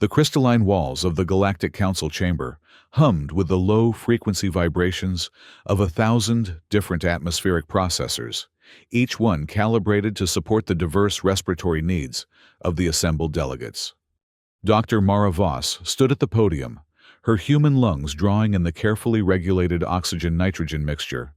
The crystalline walls of the Galactic Council chamber hummed with the low-frequency vibrations of 1,000 different atmospheric processors, each one calibrated to support the diverse respiratory needs of the assembled delegates. Dr. Mara Voss stood at the podium, her human lungs drawing in the carefully regulated oxygen-nitrogen mixture,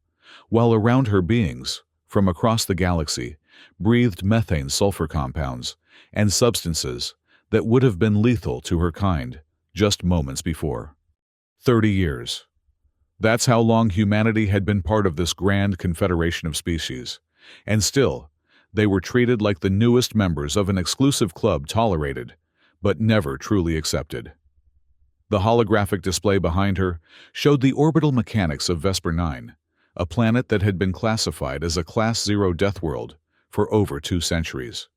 while around her beings, from across the galaxy, breathed methane-sulfur compounds and substances that would have been lethal to her kind just moments before. 30 years. That's how long humanity had been part of this grand confederation of species, and still, they were treated like the newest members of an exclusive club tolerated, but never truly accepted. The holographic display behind her showed the orbital mechanics of Vesper 9, a planet that had been classified as a Class 0 Deathworld for over 2 centuries.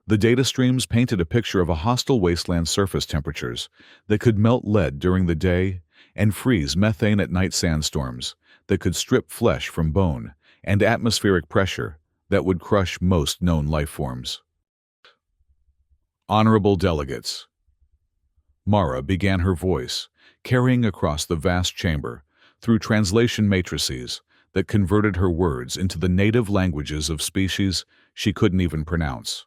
The data streams painted a picture of a hostile wasteland surface temperatures that could melt lead during the day and freeze methane at night sandstorms that could strip flesh from bone and atmospheric pressure that would crush most known life forms. Honorable delegates. Mara began her voice, carrying across the vast chamber through translation matrices that converted her words into the native languages of species she couldn't even pronounce.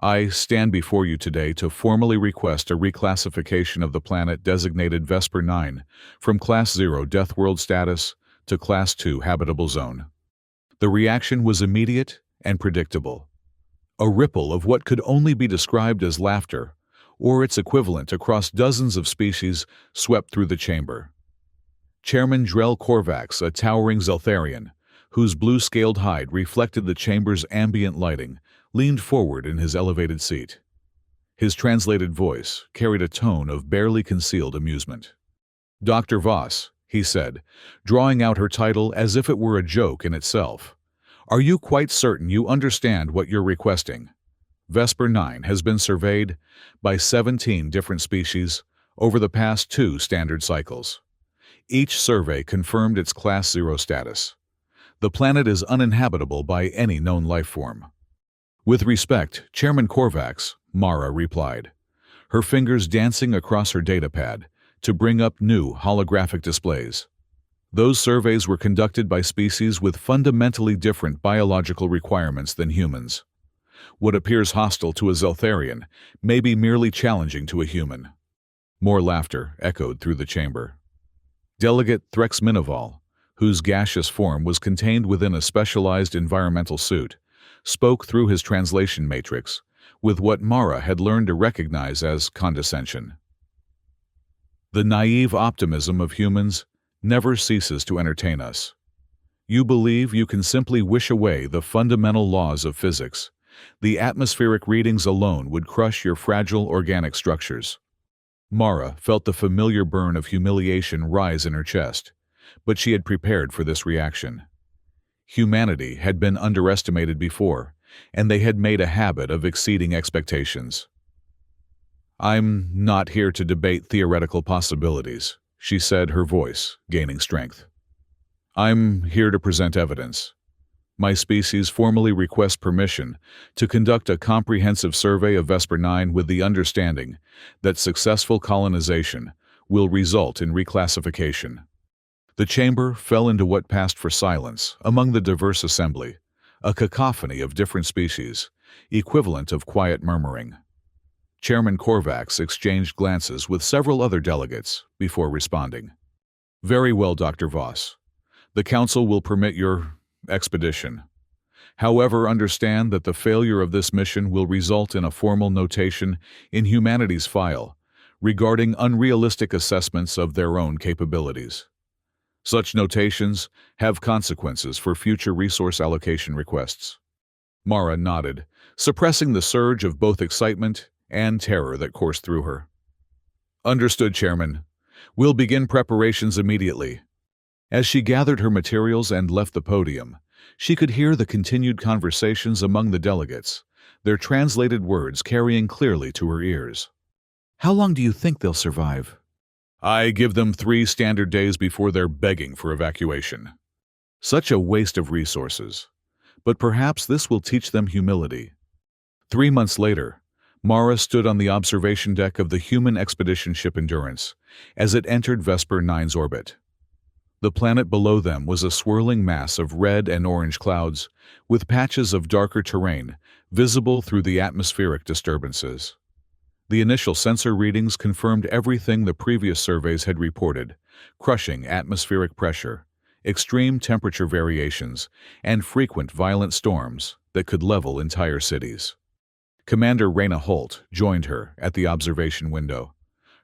I stand before you today to formally request a reclassification of the planet designated Vesper 9 from Class 0 Deathworld status to Class 2 Habitable Zone. The reaction was immediate and predictable. A ripple of what could only be described as laughter, or its equivalent across dozens of species, swept through the chamber. Chairman Drell Korvax, a towering Zeltharian, whose blue-scaled hide reflected the chamber's ambient lighting, leaned forward in his elevated seat. His translated voice carried a tone of barely concealed amusement. "Dr. Voss," he said, drawing out her title as if it were a joke in itself, "are you quite certain you understand what you're requesting? Vesper 9 has been surveyed by 17 different species over the past 2 standard cycles. Each survey confirmed its Class 0 status. The planet is uninhabitable by any known life form." "With respect, Chairman Korvax," Mara replied, her fingers dancing across her datapad to bring up new holographic displays. "Those surveys were conducted by species with fundamentally different biological requirements than humans. What appears hostile to a Zeltharian may be merely challenging to a human." More laughter echoed through the chamber. Delegate Threx Minival, whose gaseous form was contained within a specialized environmental suit, spoke through his translation matrix with what Mara had learned to recognize as condescension. "The naive optimism of humans never ceases to entertain us. You believe you can simply wish away the fundamental laws of physics. The atmospheric readings alone would crush your fragile organic structures." Mara felt the familiar burn of humiliation rise in her chest, but she had prepared for this reaction. Humanity had been underestimated before, and they had made a habit of exceeding expectations. "I'm not here to debate theoretical possibilities," she said, her voice gaining strength. "I'm here to present evidence. My species formally requests permission to conduct a comprehensive survey of Vesper 9 with the understanding that successful colonization will result in reclassification." The chamber fell into what passed for silence among the diverse assembly, a cacophony of different species, equivalent of quiet murmuring. Chairman Korvax exchanged glances with several other delegates before responding. "Very well, Dr. Voss. The Council will permit your expedition. However, understand that the failure of this mission will result in a formal notation in humanity's file regarding unrealistic assessments of their own capabilities. Such notations have consequences for future resource allocation requests." Mara nodded, suppressing the surge of both excitement and terror that coursed through her. "Understood, Chairman. We'll begin preparations immediately." As she gathered her materials and left the podium, she could hear the continued conversations among the delegates, their translated words carrying clearly to her ears. "How long do you think they'll survive?" "I give them 3 standard days before they're begging for evacuation." Such a waste of resources. But perhaps this will teach them humility. 3 months later, Mara stood on the observation deck of the human expedition ship Endurance as it entered Vesper 9's orbit. The planet below them was a swirling mass of red and orange clouds, with patches of darker terrain visible through the atmospheric disturbances. The initial sensor readings confirmed everything the previous surveys had reported: crushing atmospheric pressure, extreme temperature variations, and frequent violent storms that could level entire cities. Commander Raina Holt joined her at the observation window,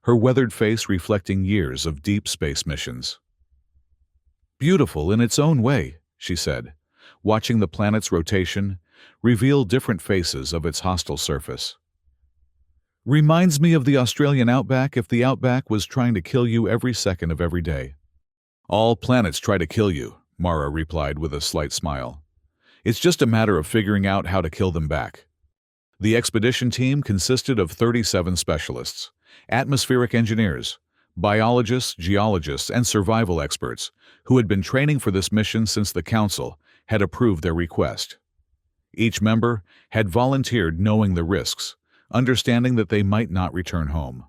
her weathered face reflecting years of deep space missions. "Beautiful in its own way," she said, watching the planet's rotation reveal different faces of its hostile surface. "Reminds me of the Australian outback if the outback was trying to kill you every second of every day." "All planets try to kill you," Mara replied with a slight smile. "It's just a matter of figuring out how to kill them back." The expedition team consisted of 37 specialists, atmospheric engineers, biologists, geologists, and survival experts who had been training for this mission since the Council had approved their request. Each member had volunteered knowing the risks, understanding that they might not return home.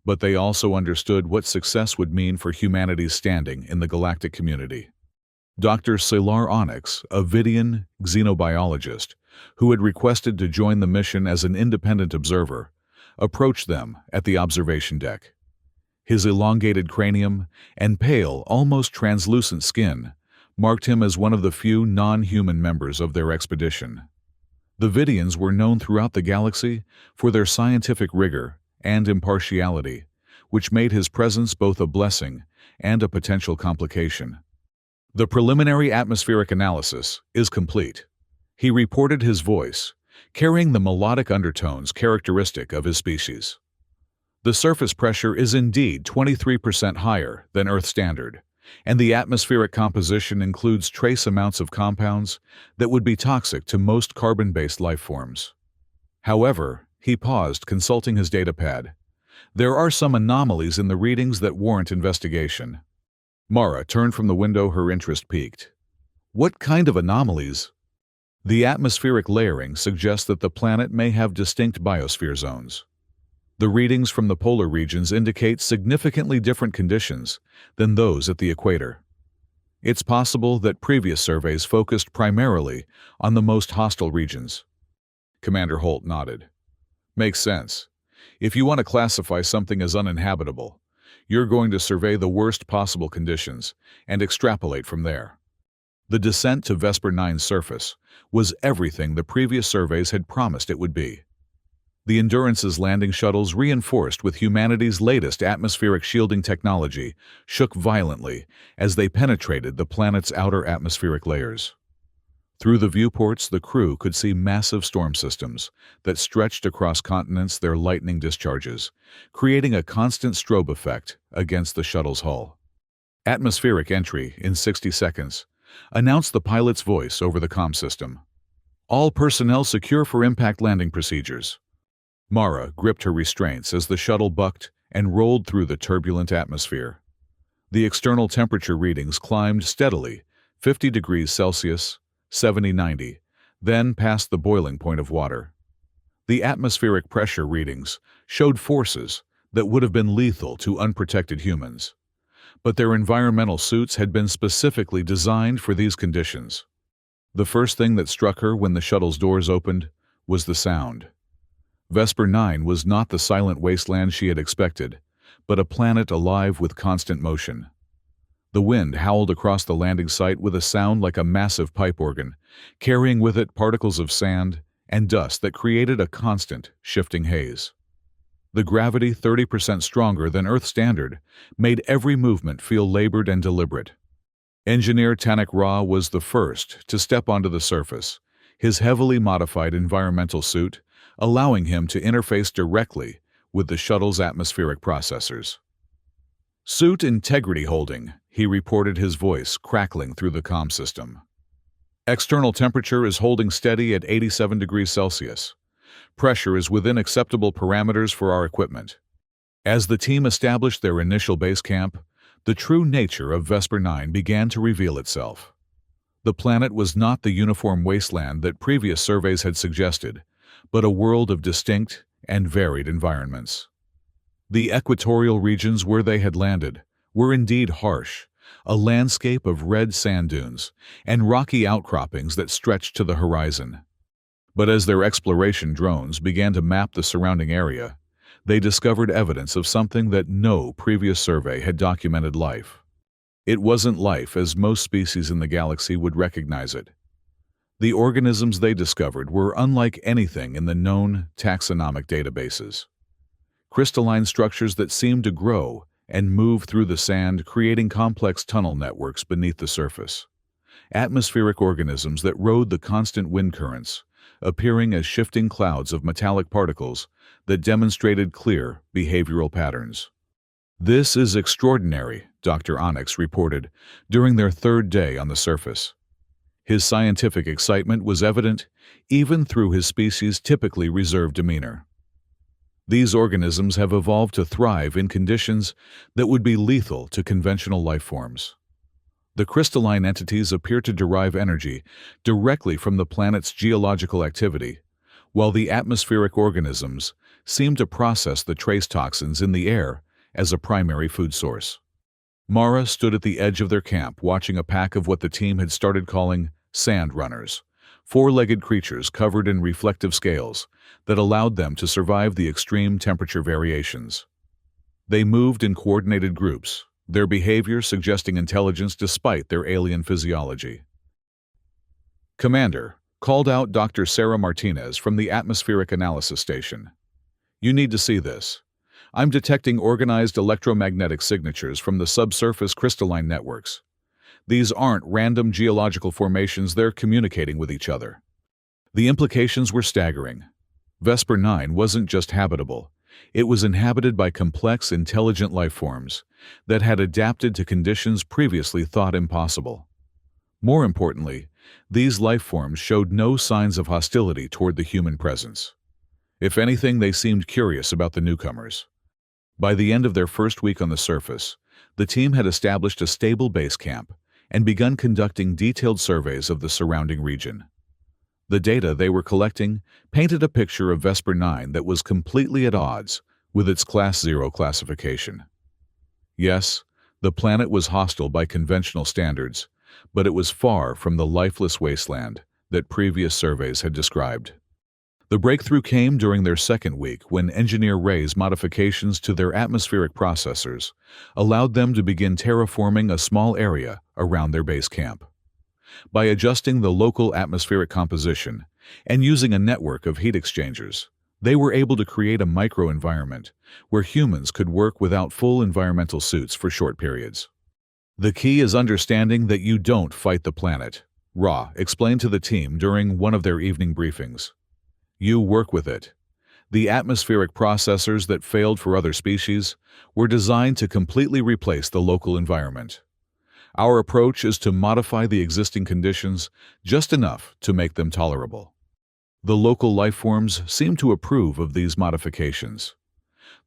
But they also understood what success would mean for humanity's standing in the galactic community. Dr. Salar Onyx, a Vidian xenobiologist, who had requested to join the mission as an independent observer, approached them at the observation deck. His elongated cranium and pale, almost translucent skin marked him as one of the few non-human members of their expedition. The Vidians were known throughout the galaxy for their scientific rigor and impartiality, which made his presence both a blessing and a potential complication. "The preliminary atmospheric analysis is complete," he reported, his voice carrying the melodic undertones characteristic of his species. "The surface pressure is indeed 23% higher than Earth standard, and the atmospheric composition includes trace amounts of compounds that would be toxic to most carbon-based life forms." However, he paused, consulting his datapad. "There are some anomalies in the readings that warrant investigation." Mara turned from the window, her interest piqued. "What kind of anomalies?" "The atmospheric layering suggests that the planet may have distinct biosphere zones. The readings from the polar regions indicate significantly different conditions than those at the equator. It's possible that previous surveys focused primarily on the most hostile regions." Commander Holt nodded. "Makes sense. If you want to classify something as uninhabitable, you're going to survey the worst possible conditions and extrapolate from there." The descent to Vesper 9's surface was everything the previous surveys had promised it would be. The Endurance's landing shuttles, reinforced with humanity's latest atmospheric shielding technology, shook violently as they penetrated the planet's outer atmospheric layers. Through the viewports, the crew could see massive storm systems that stretched across continents, their lightning discharges, creating a constant strobe effect against the shuttle's hull. "Atmospheric entry in 60 seconds, announced the pilot's voice over the comm system. "All personnel secure for impact landing procedures." Mara gripped her restraints as the shuttle bucked and rolled through the turbulent atmosphere. The external temperature readings climbed steadily, 50 degrees Celsius, 70-90, then past the boiling point of water. The atmospheric pressure readings showed forces that would have been lethal to unprotected humans. But their environmental suits had been specifically designed for these conditions. The first thing that struck her when the shuttle's doors opened was the sound. Vesper 9 was not the silent wasteland she had expected, but a planet alive with constant motion. The wind howled across the landing site with a sound like a massive pipe organ, carrying with it particles of sand and dust that created a constant, shifting haze. The gravity, 30% stronger than Earth standard, made every movement feel labored and deliberate. Engineer Tanak Ra was the first to step onto the surface, his heavily modified environmental suit allowing him to interface directly with the shuttle's atmospheric processors. "Suit integrity holding," he reported, his voice crackling through the comm system. "External temperature is holding steady at 87 degrees Celsius. Pressure is within acceptable parameters for our equipment." As the team established their initial base camp, the true nature of Vesper 9 began to reveal itself. The planet was not the uniform wasteland that previous surveys had suggested, but a world of distinct and varied environments. The equatorial regions where they had landed were indeed harsh, a landscape of red sand dunes and rocky outcroppings that stretched to the horizon. But as their exploration drones began to map the surrounding area, they discovered evidence of something that no previous survey had documented: life. It wasn't life as most species in the galaxy would recognize it. The organisms they discovered were unlike anything in the known taxonomic databases. Crystalline structures that seemed to grow and move through the sand, creating complex tunnel networks beneath the surface. Atmospheric organisms that rode the constant wind currents, appearing as shifting clouds of metallic particles that demonstrated clear behavioral patterns. "This is extraordinary," Dr. Onyx reported during their third day on the surface. His scientific excitement was evident even through his species' typically reserved demeanor. These organisms have evolved to thrive in conditions that would be lethal to conventional life forms. The crystalline entities appear to derive energy directly from the planet's geological activity, while the atmospheric organisms seem to process the trace toxins in the air as a primary food source. Mara stood at the edge of their camp watching a pack of what the team had started calling sand runners, four-legged creatures covered in reflective scales that allowed them to survive the extreme temperature variations. They moved in coordinated groups, their behavior suggesting intelligence despite their alien physiology. "Commander," called out Dr. Sarah Martinez from the Atmospheric Analysis Station. "You need to see this. I'm detecting organized electromagnetic signatures from the subsurface crystalline networks. These aren't random geological formations, they're communicating with each other." The implications were staggering. Vesper 9 wasn't just habitable, it was inhabited by complex, intelligent life forms that had adapted to conditions previously thought impossible. More importantly, these life forms showed no signs of hostility toward the human presence. If anything, they seemed curious about the newcomers. By the end of their first week on the surface, the team had established a stable base camp and begun conducting detailed surveys of the surrounding region. The data they were collecting painted a picture of Vesper 9 that was completely at odds with its Class 0 classification. Yes, the planet was hostile by conventional standards, but it was far from the lifeless wasteland that previous surveys had described. The breakthrough came during their second week when Engineer Ray's modifications to their atmospheric processors allowed them to begin terraforming a small area around their base camp. By adjusting the local atmospheric composition and using a network of heat exchangers, they were able to create a microenvironment where humans could work without full environmental suits for short periods. "The key is understanding that you don't fight the planet," Ra explained to the team during one of their evening briefings. "You work with it." The atmospheric processors that failed for other species were designed to completely replace the local environment. "Our approach is to modify the existing conditions just enough to make them tolerable." The local life forms seemed to approve of these modifications.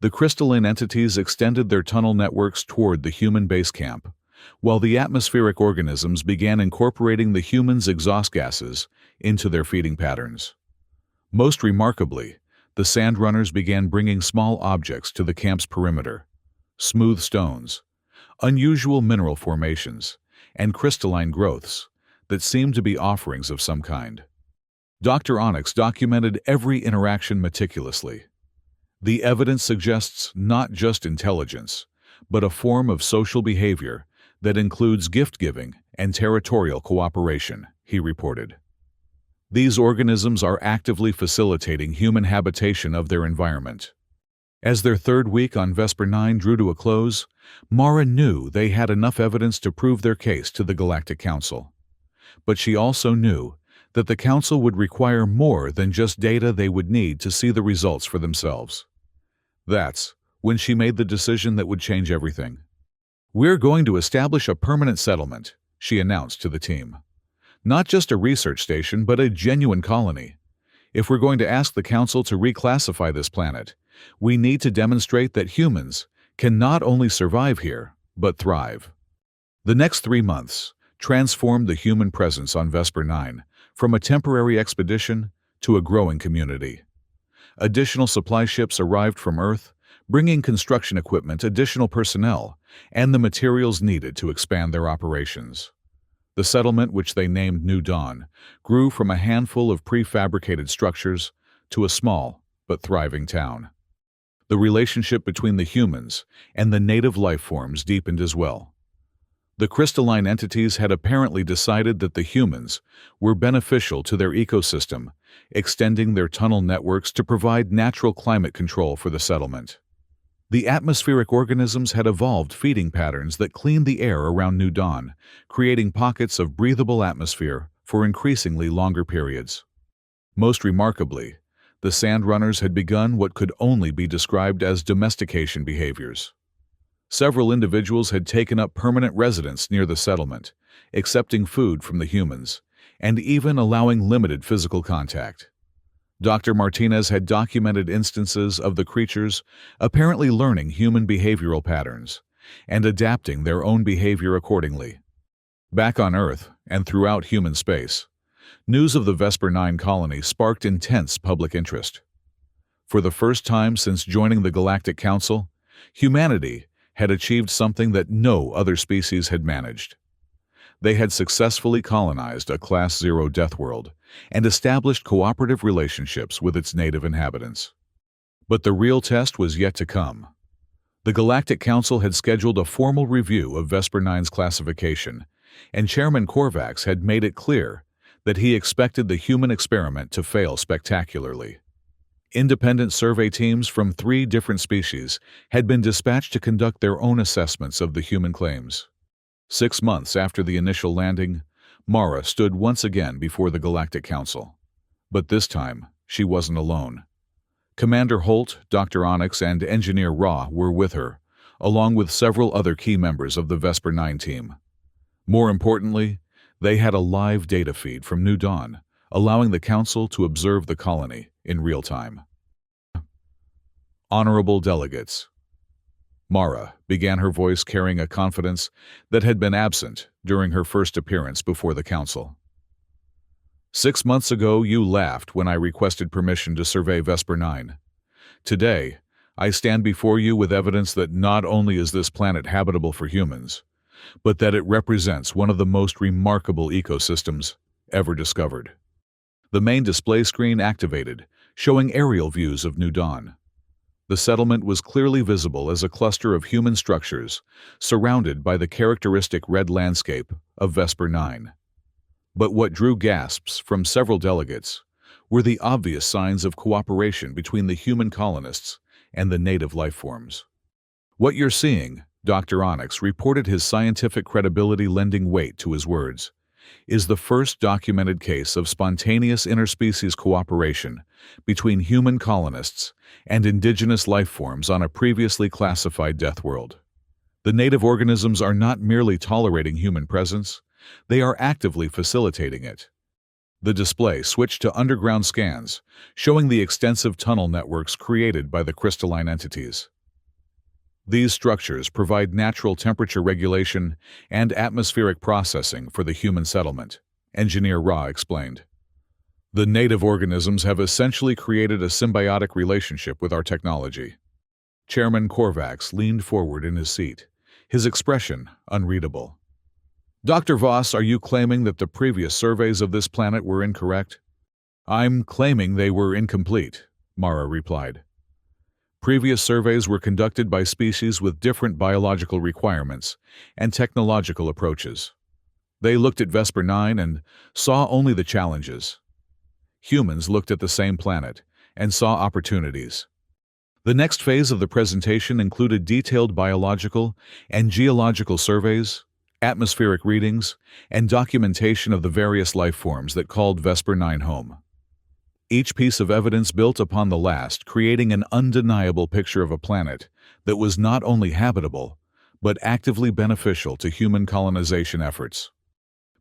The crystalline entities extended their tunnel networks toward the human base camp, while the atmospheric organisms began incorporating the humans' exhaust gases into their feeding patterns. Most remarkably, the sand runners began bringing small objects to the camp's perimeter: smooth stones, unusual mineral formations, and crystalline growths that seemed to be offerings of some kind. Dr. Onyx documented every interaction meticulously. "The evidence suggests not just intelligence, but a form of social behavior that includes gift-giving and territorial cooperation," he reported. "These organisms are actively facilitating human habitation of their environment." As their third week on Vesper 9 drew to a close, Mara knew they had enough evidence to prove their case to the Galactic Council. But she also knew that the Council would require more than just data. They would need to see the results for themselves. That's when she made the decision that would change everything. "We're going to establish a permanent settlement," she announced to the team. "Not just a research station, but a genuine colony. If we're going to ask the Council to reclassify this planet, we need to demonstrate that humans can not only survive here, but thrive." The next 3 months transformed the human presence on Vesper 9 from a temporary expedition to a growing community. Additional supply ships arrived from Earth, bringing construction equipment, additional personnel, and the materials needed to expand their operations. The settlement, which they named New Dawn, grew from a handful of prefabricated structures to a small but thriving town. The relationship between the humans and the native life forms deepened as well. The crystalline entities had apparently decided that the humans were beneficial to their ecosystem, extending their tunnel networks to provide natural climate control for the settlement. The atmospheric organisms had evolved feeding patterns that cleaned the air around New Dawn, creating pockets of breathable atmosphere for increasingly longer periods. Most remarkably, the Sandrunners had begun what could only be described as domestication behaviors. Several individuals had taken up permanent residence near the settlement, accepting food from the humans, and even allowing limited physical contact. Dr. Martinez had documented instances of the creatures apparently learning human behavioral patterns and adapting their own behavior accordingly. Back on Earth and throughout human space, news of the Vesper 9 colony sparked intense public interest. For the first time since joining the Galactic Council, humanity had achieved something that no other species had managed. They had successfully colonized a Class 0 Deathworld and established cooperative relationships with its native inhabitants. But the real test was yet to come. The Galactic Council had scheduled a formal review of Vesper 9's classification, and Chairman Korvax had made it clear that he expected the human experiment to fail spectacularly. Independent survey teams from 3 different species had been dispatched to conduct their own assessments of the human claims. 6 months after the initial landing, Mara stood once again before the Galactic Council. But this time, she wasn't alone. Commander Holt, Dr. Onyx, and Engineer Ra were with her, along with several other key members of the Vesper 9 team. More importantly, they had a live data feed from New Dawn, allowing the Council to observe the colony in real time. Honorable delegates. Mara began, her voice carrying a confidence that had been absent during her first appearance before the Council. 6 months ago, you laughed when I requested permission to survey Vesper 9. Today, I stand before you with evidence that not only is this planet habitable for humans, but that it represents one of the most remarkable ecosystems ever discovered. The main display screen activated, showing aerial views of New Dawn. The settlement was clearly visible as a cluster of human structures surrounded by the characteristic red landscape of Vesper 9. But what drew gasps from several delegates were the obvious signs of cooperation between the human colonists and the native life forms. What you're seeing, Dr. Onyx reported, his scientific credibility lending weight to his words, is the first documented case of spontaneous interspecies cooperation between human colonists and indigenous life forms on a previously classified Deathworld. The native organisms are not merely tolerating human presence, they are actively facilitating it. The display switched to underground scans, showing the extensive tunnel networks created by the crystalline entities. These structures provide natural temperature regulation and atmospheric processing for the human settlement, Engineer Ra explained. The native organisms have essentially created a symbiotic relationship with our technology. Chairman Korvax leaned forward in his seat, his expression unreadable. Dr. Voss, are you claiming that the previous surveys of this planet were incorrect? I'm claiming they were incomplete, Mara replied. Previous surveys were conducted by species with different biological requirements and technological approaches. They looked at Vesper 9 and saw only the challenges. Humans looked at the same planet and saw opportunities. The next phase of the presentation included detailed biological and geological surveys, atmospheric readings, and documentation of the various life forms that called Vesper 9 home. Each piece of evidence built upon the last, creating an undeniable picture of a planet that was not only habitable, but actively beneficial to human colonization efforts.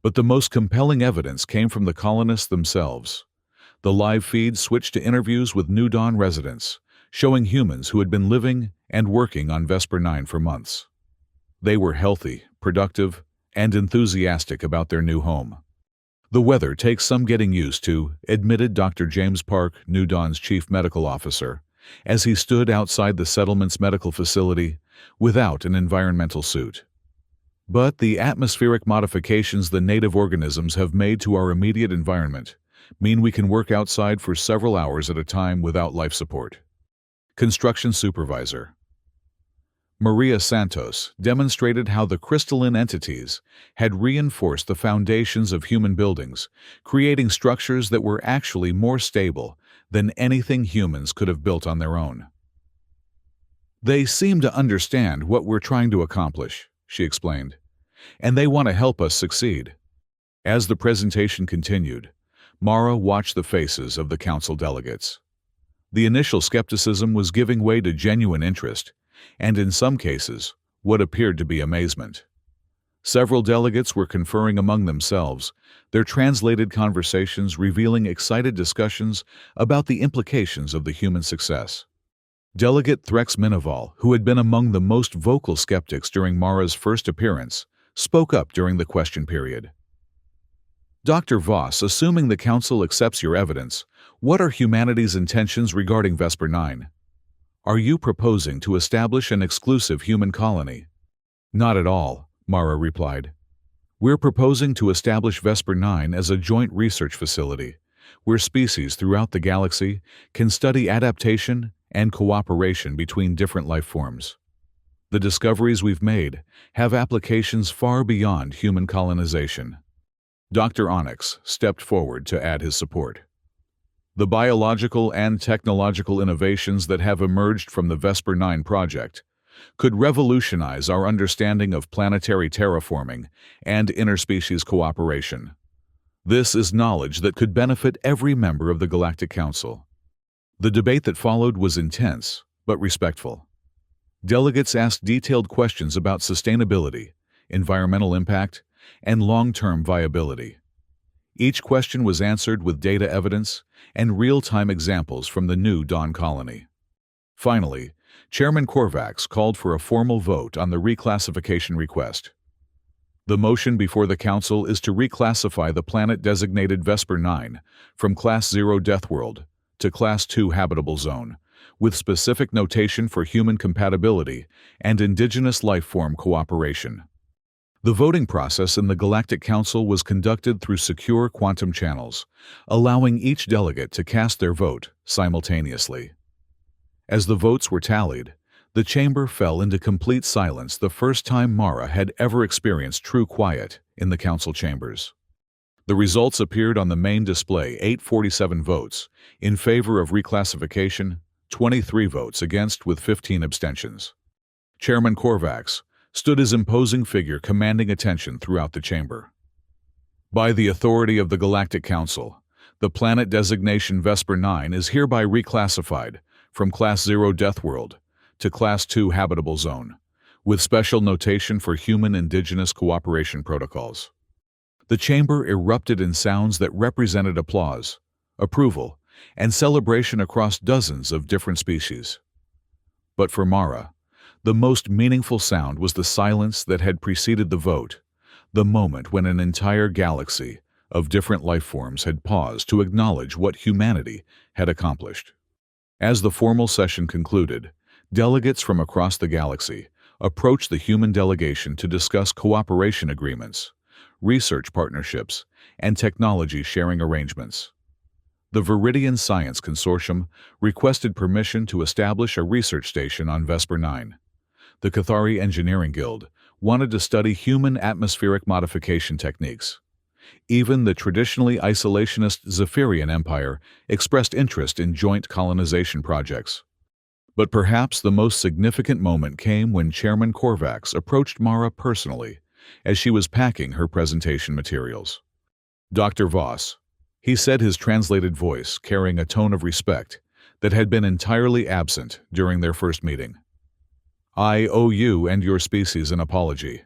But the most compelling evidence came from the colonists themselves. The live feed switched to interviews with New Dawn residents, showing humans who had been living and working on Vesper 9 for months. They were healthy, productive, and enthusiastic about their new home. The weather takes some getting used to, admitted Dr. James Park, New Dawn's chief medical officer, as he stood outside the settlement's medical facility without an environmental suit. But the atmospheric modifications the native organisms have made to our immediate environment mean we can work outside for several hours at a time without life support. Construction supervisor Maria Santos demonstrated how the crystalline entities had reinforced the foundations of human buildings, creating structures that were actually more stable than anything humans could have built on their own. They seem to understand what we're trying to accomplish, she explained, and they want to help us succeed. As the presentation continued, Mara watched the faces of the council delegates. The initial skepticism was giving way to genuine interest, and in some cases, what appeared to be amazement. Several delegates were conferring among themselves, their translated conversations revealing excited discussions about the implications of the human success. Delegate Threx Minival, who had been among the most vocal skeptics during Mara's first appearance, spoke up during the question period. Dr. Voss, assuming the Council accepts your evidence, what are humanity's intentions regarding Vesper 9? Are you proposing to establish an exclusive human colony? Not at all, Mara replied. We're proposing to establish Vesper 9 as a joint research facility, where species throughout the galaxy can study adaptation and cooperation between different life forms. The discoveries we've made have applications far beyond human colonization. Dr. Onyx stepped forward to add his support. The biological and technological innovations that have emerged from the Vesper 9 project could revolutionize our understanding of planetary terraforming and interspecies cooperation. This is knowledge that could benefit every member of the Galactic Council. The debate that followed was intense, but respectful. Delegates asked detailed questions about sustainability, environmental impact, and long-term viability. Each question was answered with data evidence and real-time examples from the new Dawn colony. Finally, Chairman Korvax called for a formal vote on the reclassification request. The motion before the Council is to reclassify the planet designated Vesper 9 from Class 0 Deathworld to Class 2 Habitable Zone, with specific notation for human compatibility and indigenous life form cooperation. The voting process in the Galactic Council was conducted through secure quantum channels, allowing each delegate to cast their vote simultaneously. As the votes were tallied, the chamber fell into complete silence, the first time Mara had ever experienced true quiet in the council chambers. The results appeared on the main display: 847 votes in favor of reclassification, 23 votes against with 15 abstentions. Chairman Korvax stood his imposing figure commanding attention throughout the chamber. By the authority of the Galactic Council, the planet designation Vesper 9 is hereby reclassified from Class 0 Deathworld to Class 2 Habitable Zone, with special notation for human indigenous cooperation protocols. The chamber erupted in sounds that represented applause, approval, and celebration across dozens of different species. But for Mara, the most meaningful sound was the silence that had preceded the vote, the moment when an entire galaxy of different life forms had paused to acknowledge what humanity had accomplished. As the formal session concluded, delegates from across the galaxy approached the human delegation to discuss cooperation agreements, research partnerships, and technology sharing arrangements. The Viridian Science Consortium requested permission to establish a research station on Vesper 9. The Cathari Engineering Guild wanted to study human atmospheric modification techniques. Even the traditionally isolationist Zephyrian Empire expressed interest in joint colonization projects. But perhaps the most significant moment came when Chairman Korvax approached Mara personally as she was packing her presentation materials. Dr. Voss, he said, his translated voice carrying a tone of respect that had been entirely absent during their first meeting. I owe you and your species an apology.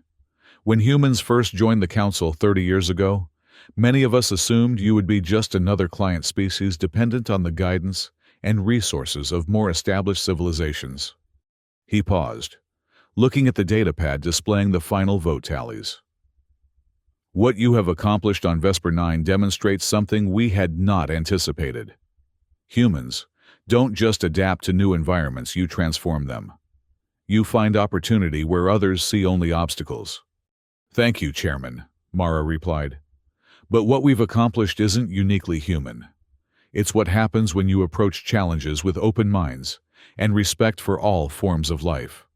When humans first joined the Council 30 years ago, many of us assumed you would be just another client species dependent on the guidance and resources of more established civilizations. He paused, looking at the datapad displaying the final vote tallies. What you have accomplished on Vesper 9 demonstrates something we had not anticipated. Humans don't just adapt to new environments, you transform them. You find opportunity where others see only obstacles. Thank you, Chairman, Mara replied. But what we've accomplished isn't uniquely human. It's what happens when you approach challenges with open minds and respect for all forms of life.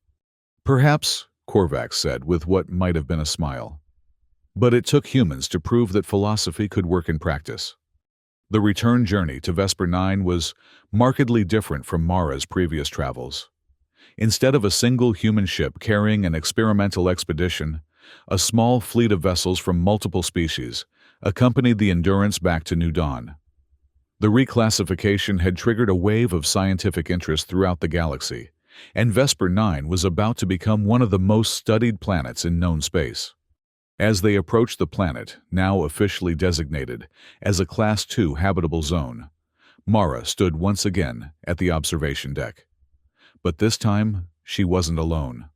Perhaps, Korvax said with what might have been a smile. But it took humans to prove that philosophy could work in practice. The return journey to Vesper 9 was markedly different from Mara's previous travels. Instead of a single human ship carrying an experimental expedition, a small fleet of vessels from multiple species accompanied the Endurance back to New Dawn. The reclassification had triggered a wave of scientific interest throughout the galaxy, and Vesper 9 was about to become one of the most studied planets in known space. As they approached the planet, now officially designated as a Class 2 habitable zone, Mara stood once again at the observation deck. But this time, she wasn't alone.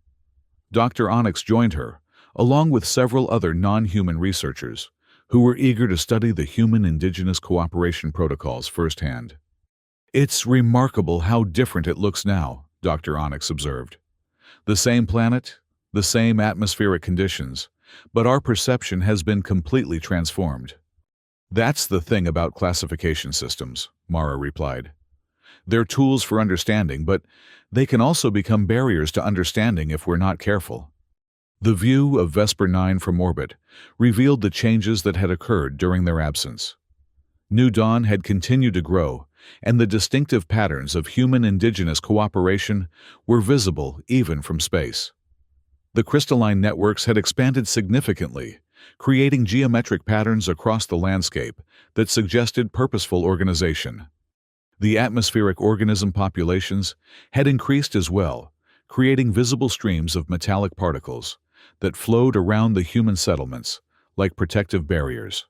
Dr. Onyx joined her, along with several other non-human researchers, who were eager to study the human-indigenous cooperation protocols firsthand. It's remarkable how different it looks now, Dr. Onyx observed. The same planet, the same atmospheric conditions, but our perception has been completely transformed. That's the thing about classification systems, Mara replied. They're tools for understanding, but they can also become barriers to understanding if we're not careful. The view of Vesper 9 from orbit revealed the changes that had occurred during their absence. New Dawn had continued to grow, and the distinctive patterns of human-indigenous cooperation were visible even from space. The crystalline networks had expanded significantly, creating geometric patterns across the landscape that suggested purposeful organization. The atmospheric organism populations had increased as well, creating visible streams of metallic particles that flowed around the human settlements like protective barriers.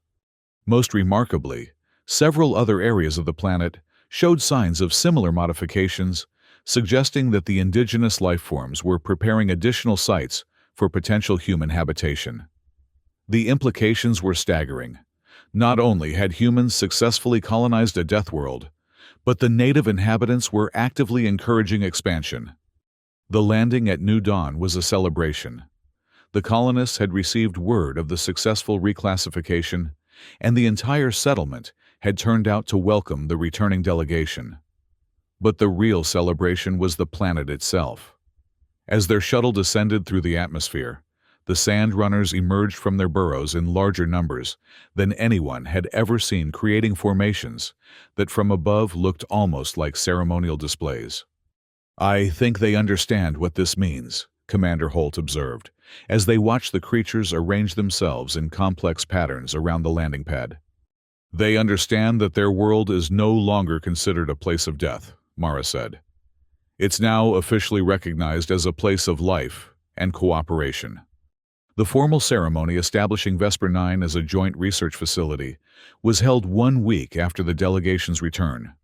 Most remarkably, several other areas of the planet showed signs of similar modifications, suggesting that the indigenous life forms were preparing additional sites for potential human habitation. The implications were staggering. Not only had humans successfully colonized a Deathworld, but the native inhabitants were actively encouraging expansion. The landing at New Dawn was a celebration. The colonists had received word of the successful reclassification, and the entire settlement had turned out to welcome the returning delegation. But the real celebration was the planet itself. As their shuttle descended through the atmosphere, the sand runners emerged from their burrows in larger numbers than anyone had ever seen, creating formations that from above looked almost like ceremonial displays. "I think they understand what this means," Commander Holt observed, as they watched the creatures arrange themselves in complex patterns around the landing pad. "They understand that their world is no longer considered a place of death," Mara said. "It's now officially recognized as a place of life and cooperation." The formal ceremony establishing Vesper 9 as a joint research facility was held 1 week after the delegation's return.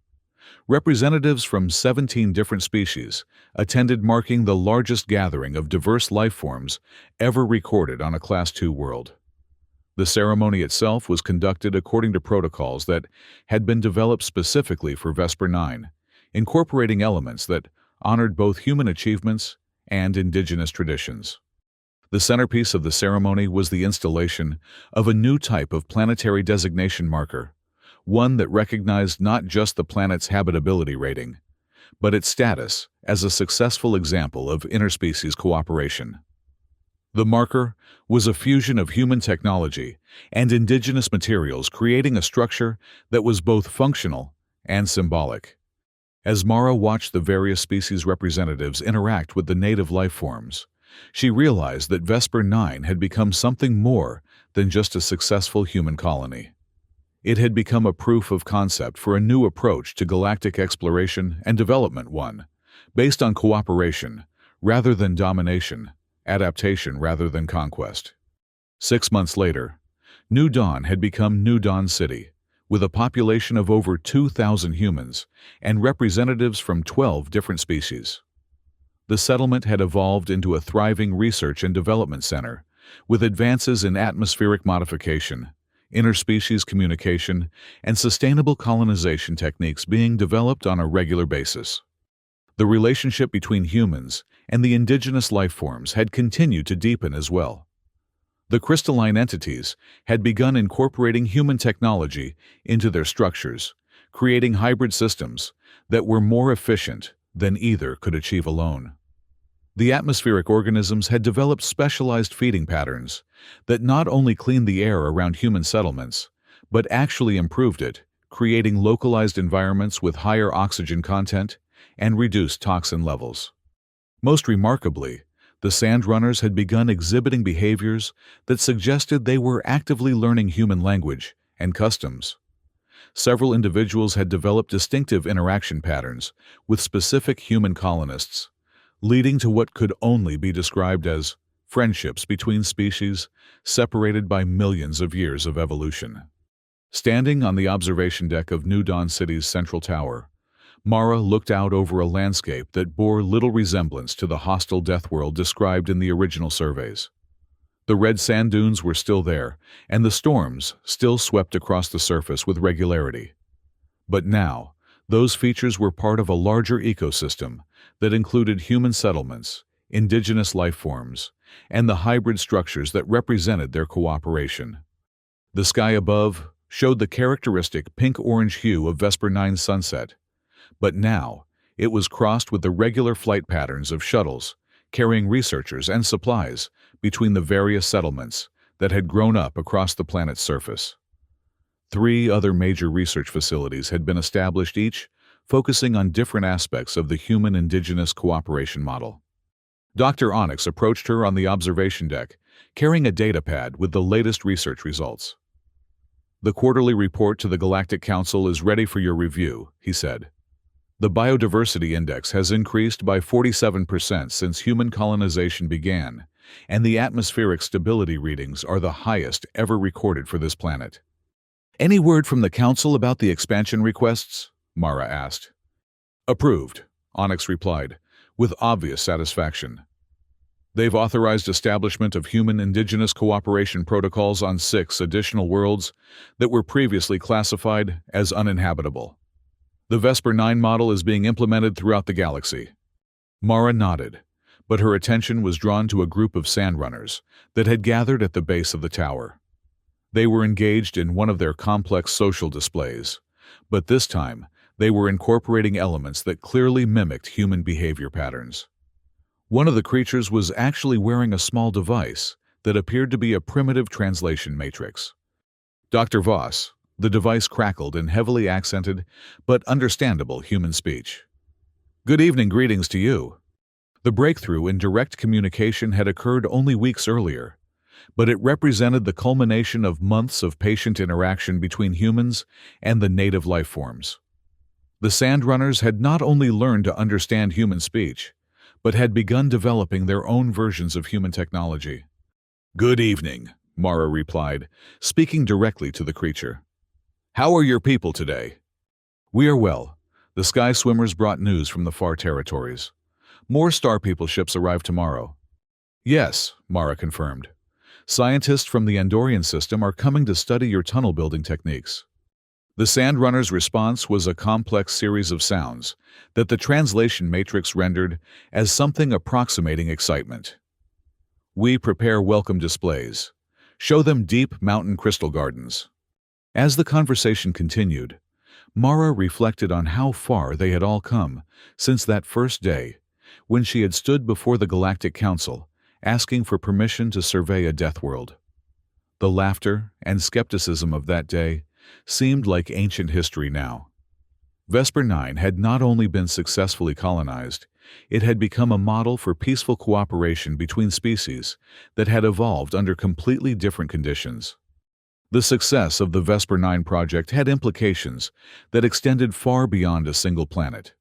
Representatives from 17 different species attended, marking the largest gathering of diverse life forms ever recorded on a Class 2 world. The ceremony itself was conducted according to protocols that had been developed specifically for Vesper 9, incorporating elements that honored both human achievements and indigenous traditions. The centerpiece of the ceremony was the installation of a new type of planetary designation marker, one that recognized not just the planet's habitability rating, but its status as a successful example of interspecies cooperation. The marker was a fusion of human technology and indigenous materials, creating a structure that was both functional and symbolic. As Mara watched the various species representatives interact with the native life forms, she realized that Vesper 9 had become something more than just a successful human colony. It had become a proof of concept for a new approach to galactic exploration and development, one based on cooperation rather than domination, adaptation rather than conquest. 6 months later, New Dawn had become New Dawn City, with a population of over 2,000 humans and representatives from 12 different species. The settlement had evolved into a thriving research and development center with advances in atmospheric modification, interspecies communication, and sustainable colonization techniques being developed on a regular basis. The relationship between humans and the indigenous life forms had continued to deepen as well. The crystalline entities had begun incorporating human technology into their structures, creating hybrid systems that were more efficient than either could achieve alone. The atmospheric organisms had developed specialized feeding patterns that not only cleaned the air around human settlements, but actually improved it, creating localized environments with higher oxygen content and reduced toxin levels. Most remarkably, the Sandrunners had begun exhibiting behaviors that suggested they were actively learning human language and customs. Several individuals had developed distinctive interaction patterns with specific human colonists, leading to what could only be described as friendships between species separated by millions of years of evolution. Standing on the observation deck of New Dawn City's central tower, Mara looked out over a landscape that bore little resemblance to the hostile Deathworld described in the original surveys. The red sand dunes were still there, and the storms still swept across the surface with regularity. But now, those features were part of a larger ecosystem that included human settlements, indigenous life forms, and the hybrid structures that represented their cooperation. The sky above showed the characteristic pink-orange hue of Vesper 9's sunset, but now it was crossed with the regular flight patterns of shuttles carrying researchers and supplies between the various settlements that had grown up across the planet's surface. 3 other major research facilities had been established, each focusing on different aspects of the human-indigenous cooperation model. Dr. Onyx approached her on the observation deck, carrying a datapad with the latest research results. "The quarterly report to the Galactic Council is ready for your review," he said. "The biodiversity index has increased by 47% since human colonization began, and the atmospheric stability readings are the highest ever recorded for this planet." "Any word from the Council about the expansion requests?" Mara asked. "Approved," Onyx replied, with obvious satisfaction. "They've authorized establishment of human-indigenous cooperation protocols on 6 additional worlds that were previously classified as uninhabitable. The Vesper 9 model is being implemented throughout the galaxy." Mara nodded, but her attention was drawn to a group of Sandrunners that had gathered at the base of the tower. They were engaged in one of their complex social displays, but this time they were incorporating elements that clearly mimicked human behavior patterns. One of the creatures was actually wearing a small device that appeared to be a primitive translation matrix. "Dr. Voss," the device crackled in heavily accented but understandable human speech. "Good evening, greetings to you." The breakthrough in direct communication had occurred only weeks earlier, but it represented the culmination of months of patient interaction between humans and the native life forms. The Sandrunners had not only learned to understand human speech, but had begun developing their own versions of human technology. "Good evening," Mara replied, speaking directly to the creature. "How are your people today?" "We are well. The Sky Swimmers brought news from the far territories. More Star People ships arrive tomorrow." "Yes," Mara confirmed. "Scientists from the Andorian system are coming to study your tunnel-building techniques." The Sandrunner's response was a complex series of sounds that the translation matrix rendered as something approximating excitement. "We prepare welcome displays. Show them deep mountain crystal gardens." As the conversation continued, Mara reflected on how far they had all come since that first day when she had stood before the Galactic Council asking for permission to survey a Deathworld. The laughter and skepticism of that day seemed like ancient history now. Vesper 9 had not only been successfully colonized, it had become a model for peaceful cooperation between species that had evolved under completely different conditions. The success of the Vesper 9 project had implications that extended far beyond a single planet.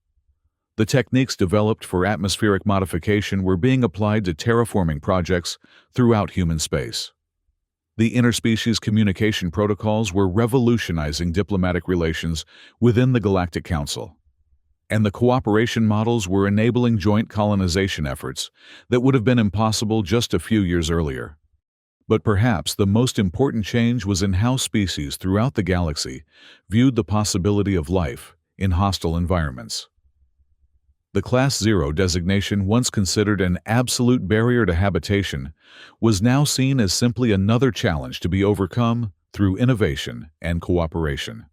The techniques developed for atmospheric modification were being applied to terraforming projects throughout human space. The interspecies communication protocols were revolutionizing diplomatic relations within the Galactic Council, and the cooperation models were enabling joint colonization efforts that would have been impossible just a few years earlier. But perhaps the most important change was in how species throughout the galaxy viewed the possibility of life in hostile environments. The Class Zero designation, once considered an absolute barrier to habitation, was now seen as simply another challenge to be overcome through innovation and cooperation.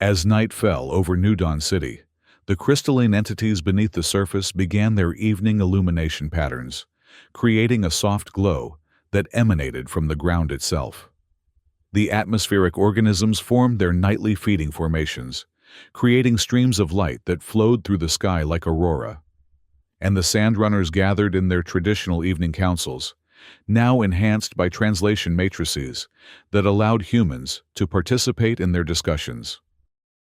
As night fell over New Dawn City, the crystalline entities beneath the surface began their evening illumination patterns, creating a soft glow that emanated from the ground itself. The atmospheric organisms formed their nightly feeding formations, creating streams of light that flowed through the sky like aurora. And the Sandrunners gathered in their traditional evening councils, now enhanced by translation matrices that allowed humans to participate in their discussions.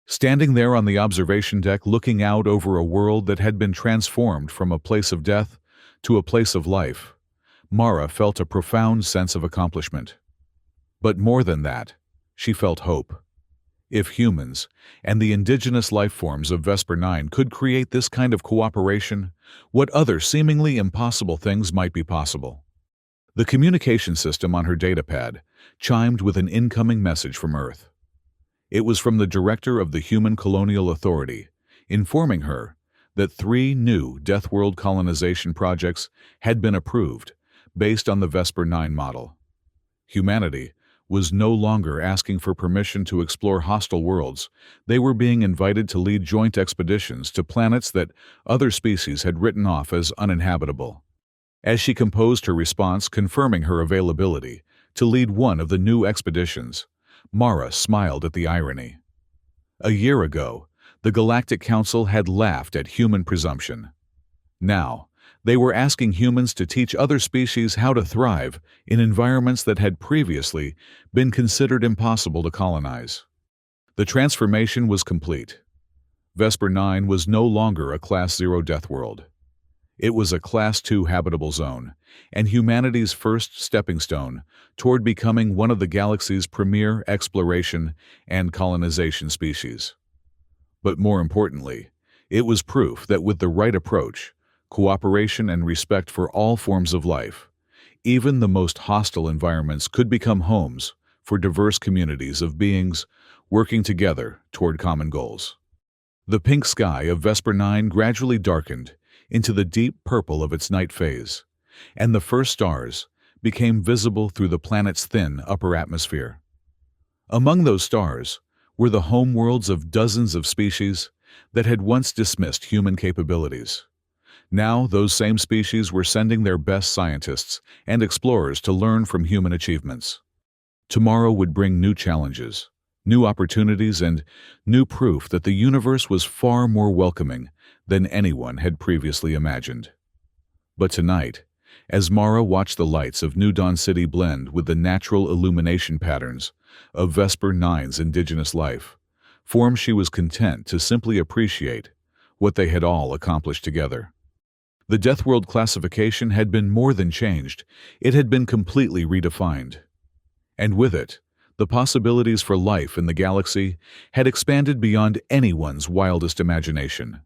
Standing there on the observation deck looking out over a world that had been transformed from a place of death to a place of life, Mara felt a profound sense of accomplishment. But more than that, she felt hope. If humans and the indigenous life forms of Vesper 9 could create this kind of cooperation, what other seemingly impossible things might be possible? The communication system on her datapad chimed with an incoming message from Earth. It was from the director of the Human Colonial Authority, informing her that 3 new Deathworld colonization projects had been approved based on the Vesper 9 model. Humanity was no longer asking for permission to explore hostile worlds. They were being invited to lead joint expeditions to planets that other species had written off as uninhabitable. As she composed her response confirming her availability to lead one of the new expeditions, Mara smiled at the irony. A year ago, the Galactic Council had laughed at human presumption. Now, they were asking humans to teach other species how to thrive in environments that had previously been considered impossible to colonize. The transformation was complete. Vesper 9 was no longer a Class 0 death world. It was a Class 2 habitable zone, and humanity's first stepping stone toward becoming one of the galaxy's premier exploration and colonization species. But more importantly, it was proof that with the right approach, cooperation and respect for all forms of life, even the most hostile environments could become homes for diverse communities of beings working together toward common goals. The pink sky of Vesper 9 gradually darkened into the deep purple of its night phase, and the first stars became visible through the planet's thin upper atmosphere. Among those stars were the homeworlds of dozens of species that had once dismissed human capabilities. Now, those same species were sending their best scientists and explorers to learn from human achievements. Tomorrow would bring new challenges, new opportunities, and new proof that the universe was far more welcoming than anyone had previously imagined. But tonight, as Mara watched the lights of New Dawn City blend with the natural illumination patterns of Vesper 9's indigenous life, form she was content to simply appreciate what they had all accomplished together. The Deathworld classification had been more than changed, it had been completely redefined. And with it, the possibilities for life in the galaxy had expanded beyond anyone's wildest imagination.